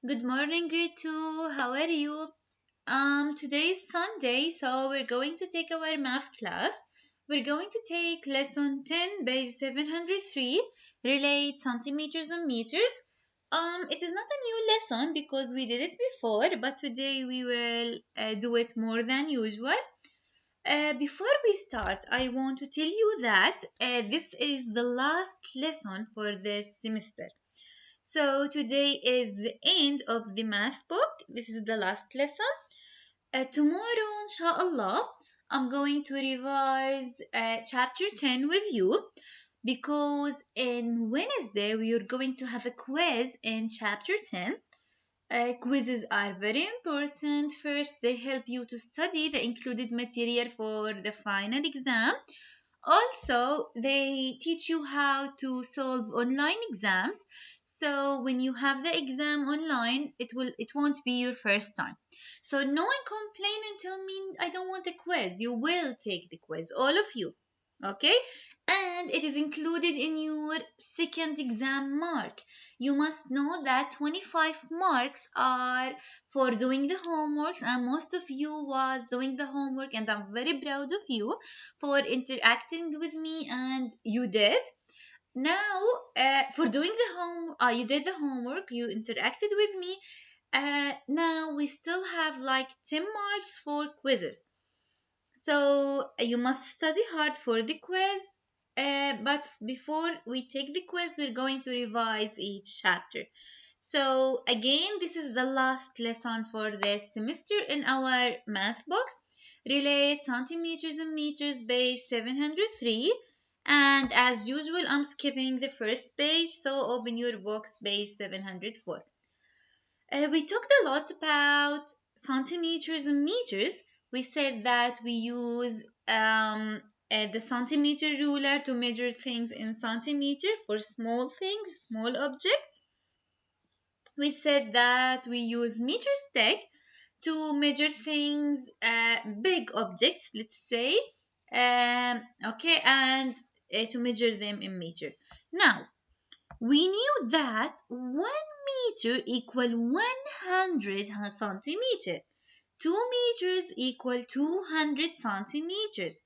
Good morning, grade 2. How are you? Today is Sunday, so we're going to take our math class. We're going to take lesson 10, page 703, relate centimeters and meters. It is not a new lesson because we did it before, but today we will do it more than usual. Before we start, I want to tell you that this is the last lesson for this semester. So today is the end of the math book. This is the last lesson. Tomorrow, inshallah, I'm going to revise chapter 10 with you because in Wednesday we are going to have a quiz in chapter 10. Quizzes are very important. First, they help you to study the included material for the final exam. Also, they teach you how to solve online exams. So when you have the exam online, it won't be your first time. So no one complain and tell me I don't want a quiz. You will take the quiz, all of you. Okay? And it is included in your second exam mark. You must know that 25 marks are for doing the homeworks, and most of you was doing the homework, and I'm very proud of you for interacting with me, and you did. Now, for doing the you did the homework, you interacted with me. Now we still have like 10 marks for quizzes. So you must study hard for the quiz. But before we take the quiz, we're going to revise each chapter. So again, this is the last lesson for this semester in our math book. Relate centimeters and meters, page 703. And as usual, I'm skipping the first page, so open your books, page 704. We talked a lot about centimeters and meters. We said that we use the centimeter ruler to measure things in centimeter for small things, small objects. We said that we use meter stick to measure things, big objects, let's say, okay, and to measure them in meter. Now, we knew that 1 meter equal 100 centimeter. 2 meters equal 200 centimeters.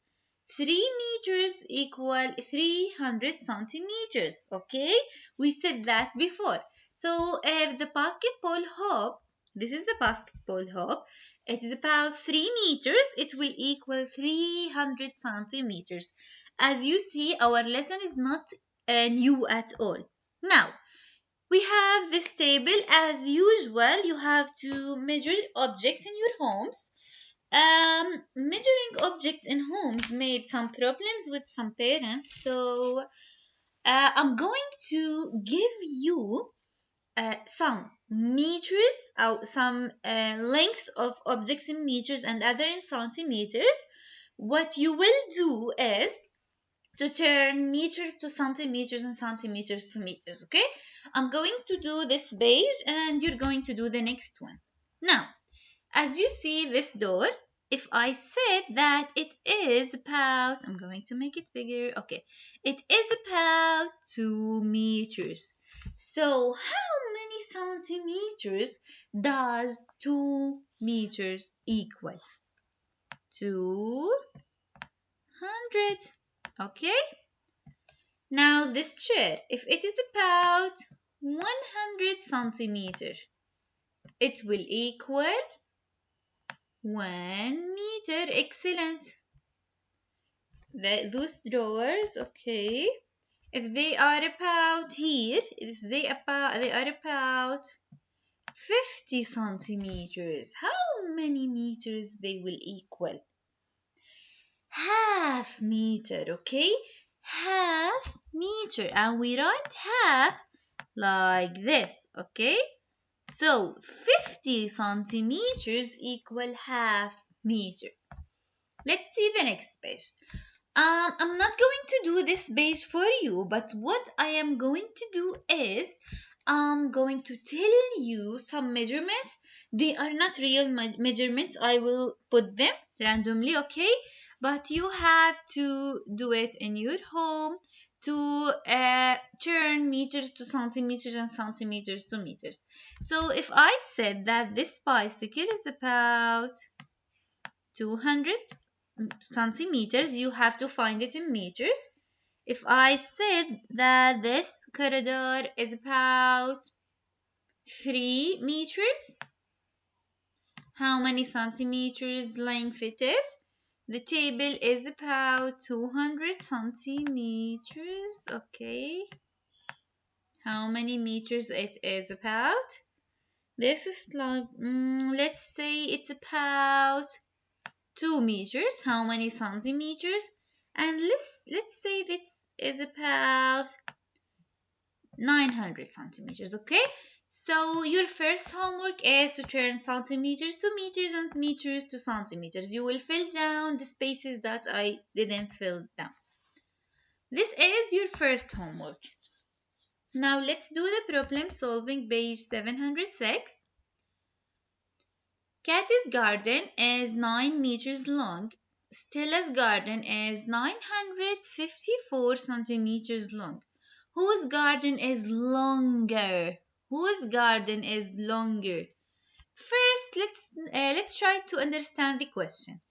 3 meters equal 300 centimeters. Okay, we said that before. So if the basketball hoop, this is the basketball hoop, it is about 3 meters, it will equal 300 centimeters. As you see, our lesson is not new at all. Now, we have this table. As usual, you have to measure objects in your homes. Measuring objects in homes made some problems with some parents, so I'm going to give you some meters, some lengths of objects in meters and other in centimeters. What you will do is to turn meters to centimeters and centimeters to meters. Okay, I'm going to do this page and you're going to do the next one. Now, as you see this door, if I said that it is about, I'm going to make it bigger. Okay, it is about 2 meters. So how many centimeters does 2 meters equal? 200. Okay. Now this chair, if it is about 100 centimeter, it will equal 1 meter. Excellent. Those drawers, okay. If they are about here, if they are about 50 centimeters, how many meters they will equal? Half meter, okay? Half meter, and we write half like this, okay? So 50 centimeters equal half meter. Let's see the next page. I'm not going to do this page for you, but what I am going to do is I'm going to tell you some measurements. They are not real measurements. I will put them randomly, okay? But you have to do it in your home to turn meters to centimeters and centimeters to meters. So if I said that this bicycle is about 200 centimeters, you have to find it in meters. If I said that this corridor is about 3 meters, how many centimeters length it is? The table is about 200 centimeters. Okay. How many meters it is about? This is like, let's say it's about 2 meters. How many centimeters? And let's say this is about 900 centimeters. Okay. So your first homework is to turn centimeters to meters and meters to centimeters. You will fill down the spaces that I didn't fill down. This is your first homework. Now let's do the problem solving, page 706. Katie's garden is 9 meters long. Stella's garden is 954 centimeters long. Whose garden is longer? Whose garden is longer? First, let's try to understand the question.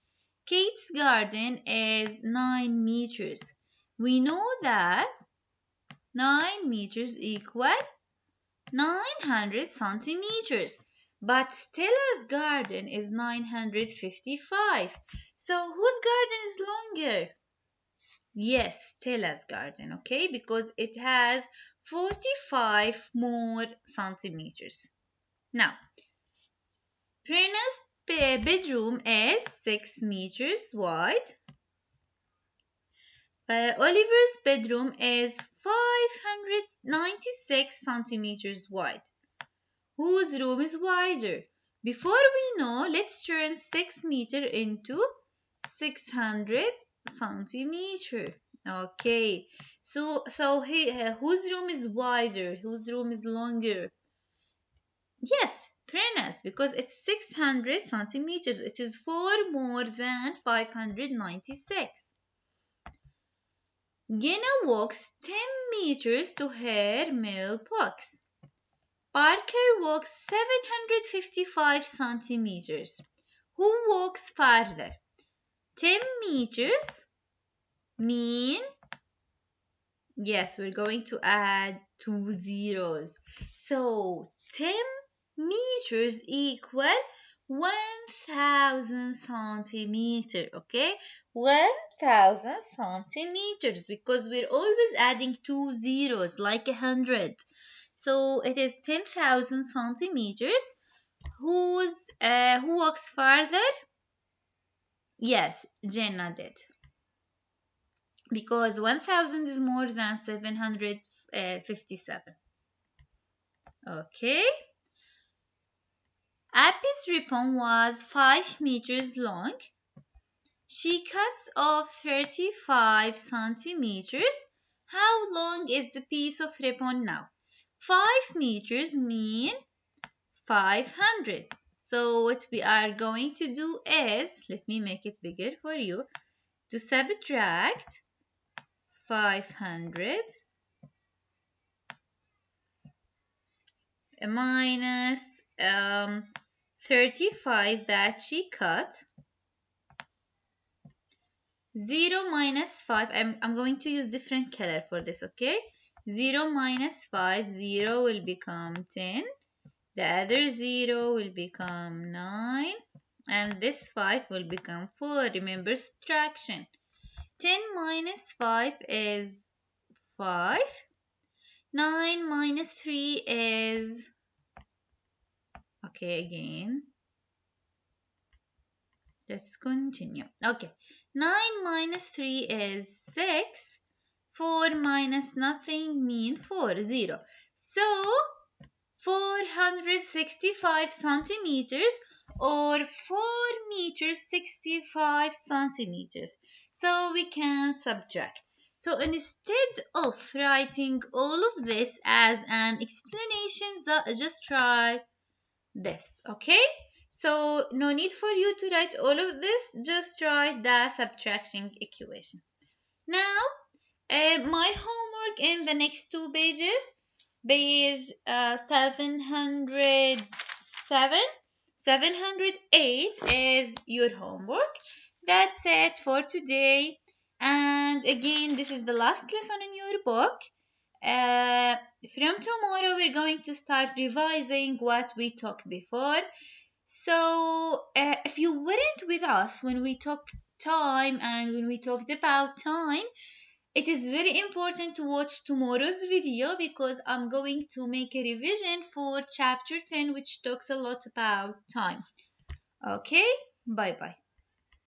Kate's garden is 9 meters. We know that 9 meters equal 900 centimeters. But Stella's garden is 955. So whose garden is longer? Yes, Stella's garden, okay? Because it has 45 more centimeters. Now, Prerna's bedroom is 6 meters wide. Oliver's bedroom is 596 centimeters wide. Whose room is wider? Before we know, let's turn 6 meter into 600 centimeter. Okay, so whose room is wider? Whose room is longer? Yes, Prerna's, because it's 600 centimeters. It is 4 more than 596. Gina walks 10 meters to her mailbox. Parker walks 755 centimeters. Who walks farther? 10 meters mean, yes, we're going to add 2 zeros. So 10 meters equal 1000 centimeter, okay? 1000 centimeters, because we're always adding 2 zeros like 100. So it is 10,000 centimeters. Who walks farther? Yes, Jenna did. Because 1000 is more than 757. Okay. Abby's ribbon was 5 meters long. She cuts off 35 centimeters. How long is the piece of ribbon now? 5 meters mean 500. So what we are going to do is, let me make it bigger for you, to subtract 500 minus 35 that she cut. 0 minus 5, I'm going to use different color for this, okay? 0 minus 5, 0 will become 10. The other 0 will become 9. And this 5 will become 4. Remember subtraction. 10 minus 5 is 5. 9 minus 3 is, okay, again. Let's continue. Okay, 9 minus 3 is 6. 4 minus nothing means 4, 0. So, 465 centimeters or 4 meters 65 centimeters. So, we can subtract. So, instead of writing all of this as an explanation, just try this, okay? So no need for you to write all of this, just write the subtraction equation. Now My homework in the next two pages, page 707, 708 is your homework. That's it for today. And again, this is the last lesson in your book. Uh, from tomorrow, we're going to start revising what we talked before. So, if you weren't with us when we took time and when we talked about time, it is very important to watch tomorrow's video because I'm going to make a revision for chapter 10, which talks a lot about time. Okay, bye bye.